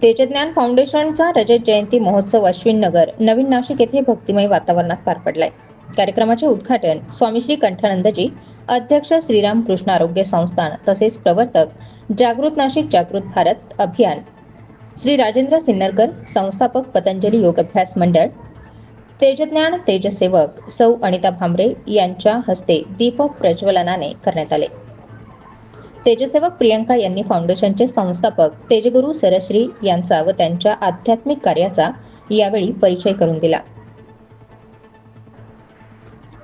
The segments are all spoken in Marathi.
तेजज्ञान फाउंडेशनचा रजत जयंती महोत्सव अश्विन नगर नवीन नाशिक येथे भक्तिमय वातावरणात पार पडलाय। कार्यक्रमाचे उद्घाटन स्वामी श्री कंठानंदजी, अध्यक्ष श्रीराम कृष्ण आरोग्य संस्थान तसेच प्रवर्तक जागृत नाशिक जागृत भारत अभियान श्री राजेंद्र सिन्नरकर, संस्थापक पतंजली योग अभ्यास मंडळ, तेजज्ञान तेजसेवक सौ अनिता भांबरे यांच्या हस्ते दीपक प्रज्वलनाने करण्यात आले। तेजसेवक प्रियंका यांनी फाउंडेशनचे संस्थापक तेजगुरु सरश्री यांचा व त्यांच्या आध्यात्मिक कार्याचा यावेळी परिचय करून दिला।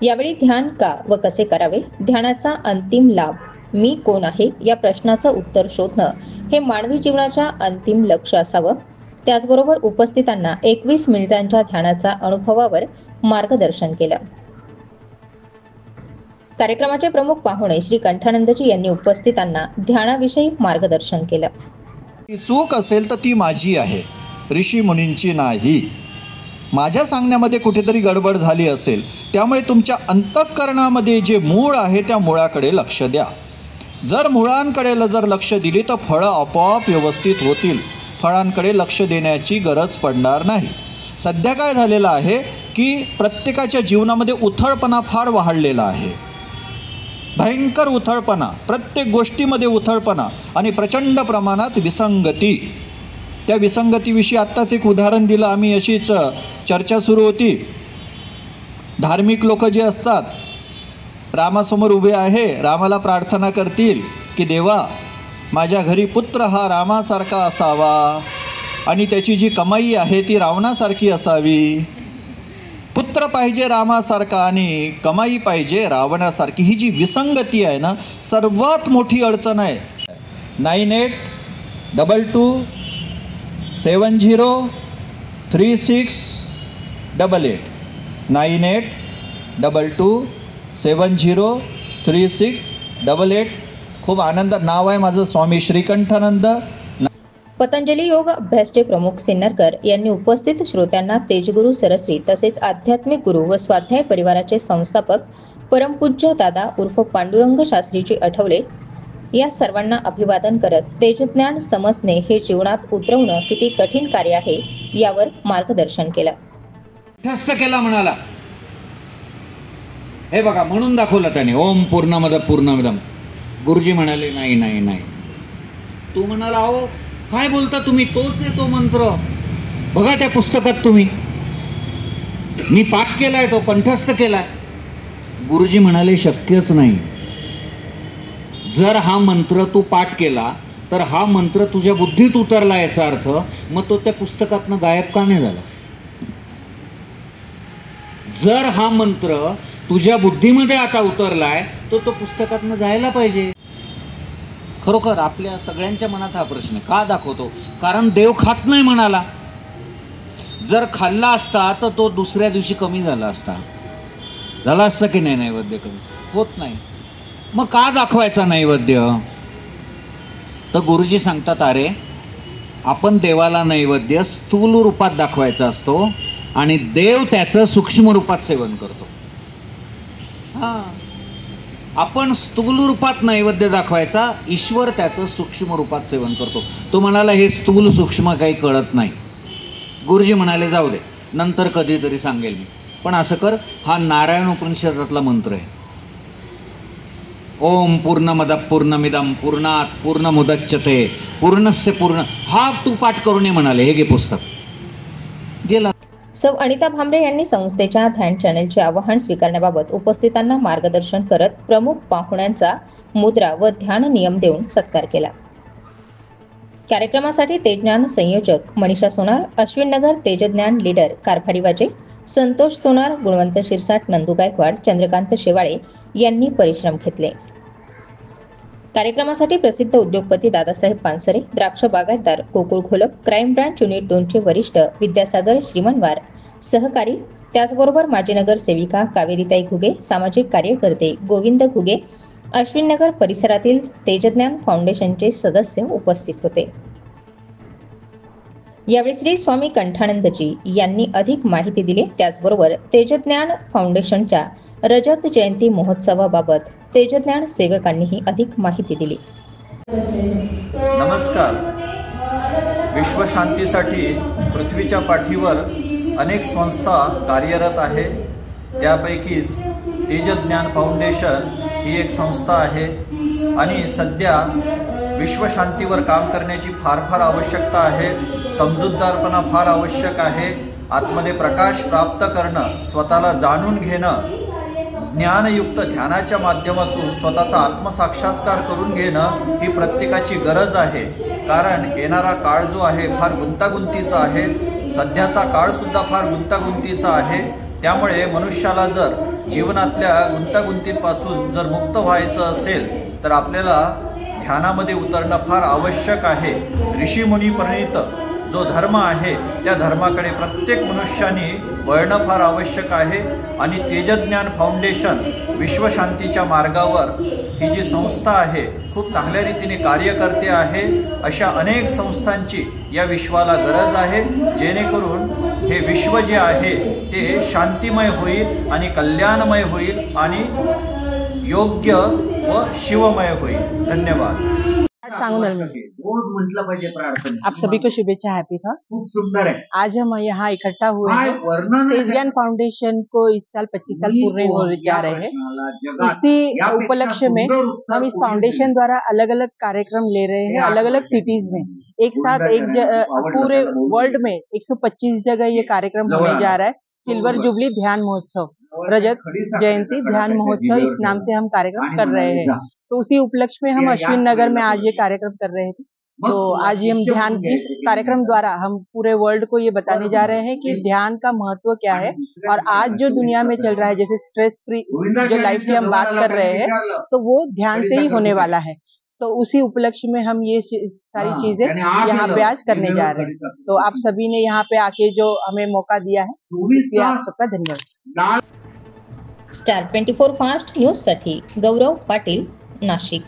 यावेळी ध्यान का व कसे करावे, ध्यानाचा अंतिम लाभ, मी कोण आहे या प्रश्नाचं उत्तर शोधणं हे मानवी जीवनाच्या अंतिम लक्ष्य असावं। त्याचबरोबर उपस्थितांना 21 मिनिटांच्या ध्यानाचा अनुभवावर मार्गदर्शन केलं। कार्यक्रमाचे प्रमुख पाहुणे श्री कंठानंदजी यांनी उपस्थितांना ध्यानाविषयी मार्गदर्शन केलं। चूक असेल तर ती माझी आहे, ऋषी मुनींची नाही। माझ्या सांगण्यामध्ये कुठेतरी गडबड झाली असेल, त्यामुळे तुमच्या अंतःकरणामध्ये जे मूळ आहे त्या मुळाकडे लक्ष द्या। जर मुळांकडे लक्ष दिली तर फळं आपोआप व्यवस्थित होतील, फळांकडे लक्ष देण्याची गरज पडणार नाही। सध्या काय झालेलं आहे की प्रत्येकाच्या जीवनामध्ये उथळपणा फार वाढलेला आहे, भयंकर उथळपणा, प्रत्येक गोष्टीमध्ये उथळपणा आणि प्रचंड प्रमाणात विसंगती। त्या विसंगतीविषयी आत्ताच एक उदाहरण दिलं आम्ही, अशीच चर्चा सुरू होती। धार्मिक लोक जे असतात, रामासमोर उभे आहे, रामाला प्रार्थना करतील की देवा माझ्या घरी पुत्र हा रामासारखा असावा आणि त्याची जी कमाई आहे ती रावणासारखी असावी। पुत्र पाहिजे रामासारखा आणि कमाई पाहिजे रावणासारखी। ही जी विसंगती आहे ना, सर्वात मोठी अडचण आहे। 9822703688 9822703688। खूप आनंद नाव आहे माझं स्वामी श्रीकंठानंद। पतंजली योग अभ्यासचे प्रमुख सिन्नरकर यांनी उपस्थित श्रोत्यांना तेजगुरु सरश्री तसेच आध्यात्मिक गुरु व स्वाध्याय परिवाराचे संस्थापक परमपूज्य दादा उर्फ पांडुरंग शास्त्रीजी आठवले या सर्वांना अभिवादन करत तेजज्ञान समजणे हे जीवनात उतरवणं किती कठीण कार्य आहे यावर मार्गदर्शन केलं। कंठस्थ केला म्हणाला, हे बघा म्हणून दाखवलं त्याने, ओम पूर्णमद पूर्णमिदम। गुरुजी म्हणाले नाही नाही नाही, तू म्हणाला अहो काय बोलता तुम्ही, तोच आहे तो मंत्र, बघा त्या पुस्तकात तुम्ही, मी पाठ केलाय, तो कंठस्थ केलाय। गुरुजी म्हणाले शक्यच नाही, जर हा मंत्र तू पाठ केला तर हा मंत्र तुझ्या बुद्धीत उतरला, याचा अर्थ मग तो त्या पुस्तकातनं गायब का नाही झाला? जर हा मंत्र तुझ्या बुद्धीमध्ये आता उतरलाय तो पुस्तकातनं जायला पाहिजे। खरोखर आपल्या सगळ्यांच्या मनात हा प्रश्न का दाखवतो? कारण देव खात नाही म्हणाला। जर खाल्ला असता तर तो दुसऱ्या दिवशी कमी झाला असता की नाही? नैवेद्य कमी होत नाही, मग का दाखवायचा नैवेद्य? तर गुरुजी सांगतात, अरे आपण देवाला नैवेद्य स्थूल रूपात दाखवायचा असतो आणि देव त्याचं सूक्ष्म रूपात सेवन करतो। आपण स्थूल रूपात नैवेद्य दाखवायचा, ईश्वर त्याचं सूक्ष्म रूपात सेवन करतो। तो म्हणाला हे स्थूल सूक्ष्म काही कळत नाही। गुरुजी म्हणाले जाऊ दे, नंतर कधीतरी सांगेल मी, पण असं कर, हा नारायण उपनिषदातला मंत्र आहे, ओम पूर्णमद पूर्णमिदम पूर्णात पूर्णमुदच्यते पूर्णस्य पूर्ण, हा तू पाठ करून ये म्हणाले। हे घे पुस्तक, गेला। सौ अनिता भांबरे यांनी संस्थेच्या ध्यान चॅनेलचे आवाहन स्वीकारण्याबाबत उपस्थितांना मार्गदर्शन करत प्रमुख पाहुण्यांचा मुद्रा व ध्यान नियम देऊन सत्कार केला। कार्यक्रमासाठी तेजज्ञान संयोजक मनीषा सोनार, अश्विन नगर तेजज्ञान लीडर कारभारी वाजे, संतोष सोनार, गुणवंत शिरसाट, नंदू गायकवाड, चंद्रकांत शेवाळे यांनी परिश्रम घेतले। कार्यक्रमासाठी प्रसिद्ध उद्योगपती दादासाहेब पानसरे, द्राक्ष बागायतदार Gokul Gholap, crime branch unit 2चे वरिष्ठ विद्यासागर श्रीमनवार सहकारी, त्याचबरोबर माजी नगर सेविका कावेरीताई घुगे, सामाजिक कार्यकर्ते गोविंद घुगे, अश्विन नगर परिसरातील तेजज्ञान फाउंडेशनचे सदस्य उपस्थित होते। यावेळी श्री स्वामी कंठानंदजी यांनी अधिक माहिती दिली। त्याचबरोबर तेजज्ञान फाउंडेशनच्या रजत जयंती महोत्सवाबाबत तेजज्ञान सेवकांनीही अधिक माहिती दिली। नमस्कार। विश्वशांतीसाठी पृथ्वीच्या पाठीवर अनेक संस्था कार्यरत आहे. त्यापैकीच तेजज्ञान फाउंडेशन ही एक संस्था आहे आणि सध्या विश्वशांतीवर काम करण्याची फार आवश्यकता आहे. समजूतदारपणा फार आवश्यक आहे. आतमध्ये प्रकाश प्राप्त करणं, स्वतःला जाणून घेणं, ज्ञानयुक्त ध्यानाच्या माध्यमातून स्वतःचा आत्मसाक्षात्कार करून घेणं ही प्रत्येकाची गरज आहे. कारण येणारा काळ जो आहे फार गुंतागुंतीचा आहे. सध्याचा काळ सुद्धा फार गुंतागुंतीचा आहे. त्यामुळे मनुष्याला जर जीवनातल्या गुंतागुंतीपासून जर मुक्त व्हायचं असेल तर आपल्याला ध्यानामध्ये उतरणं फार आवश्यक आहे. ऋषीमुनी प्रणीत जो धर्म आहे त्या धर्माकडे प्रत्येक मनुष्याने वळणं फार आवश्यक आहे. आणि तेजज्ञान फाउंडेशन विश्वशांतीच्या मार्गावर ही जी संस्था आहे खूप चांगल्या रीतीने कार्य करते आहे. अशा अनेक संस्थांची या विश्वाला गरज आहे, जेणेकरून हे विश्व जे आहे ते शांतिमय होईल आणि कल्याणमय होईल आणि योग्य व शिवमय होईल. धन्यवाद. रोज म्हटलं पाहिजे प्रार्थना. आप सभी को शुभेच्छा, हैप्पी था. खूप सुंदर आहे. आज हम यहाँ इकट्ठा हुए हैं. तेजज्ञान फाउंडेशन को इस साल 25 साल पूरे होने जा रहे हैं. इसी उपलक्ष्य में हम इस फाउंडेशन द्वारा अलग अलग कार्यक्रम ले रहे हैं, अलग अलग सिटीज में एक साथ पूरे वर्ल्ड में 125 जगह ये कार्यक्रम होने जा रहा है. सिल्वर जुबली ध्यान महोत्सव, रजत जयंती ध्यान महोत्सव, इस नाम से हम कार्यक्रम कर रहे हैं. तो उसी उपलक्ष्य में हम अश्विन नगर में आज ये कार्यक्रम कर रहे थे. तो आज हम ध्यान इस कार्यक्रम द्वारा हम पूरे वर्ल्ड को ये बताने जा रहे हैं कि ध्यान का महत्व क्या है. और आज जो दुनिया में चल रहा है, जैसे स्ट्रेस फ्री जो लाइफ की हम बात कर रहे हैं, तो वो ध्यान से ही होने वाला है. तो उसी उपलक्ष्य में हम ये सारी चीजें यहाँ पे आज करने जा रहे हैं. तो आप सभी ने यहाँ पे आके जो हमें मौका दिया है, इसलिए आप सबका धन्यवाद. स्टार 24 फास्ट न्यूज साठी गौरव पाटील, नाशिक.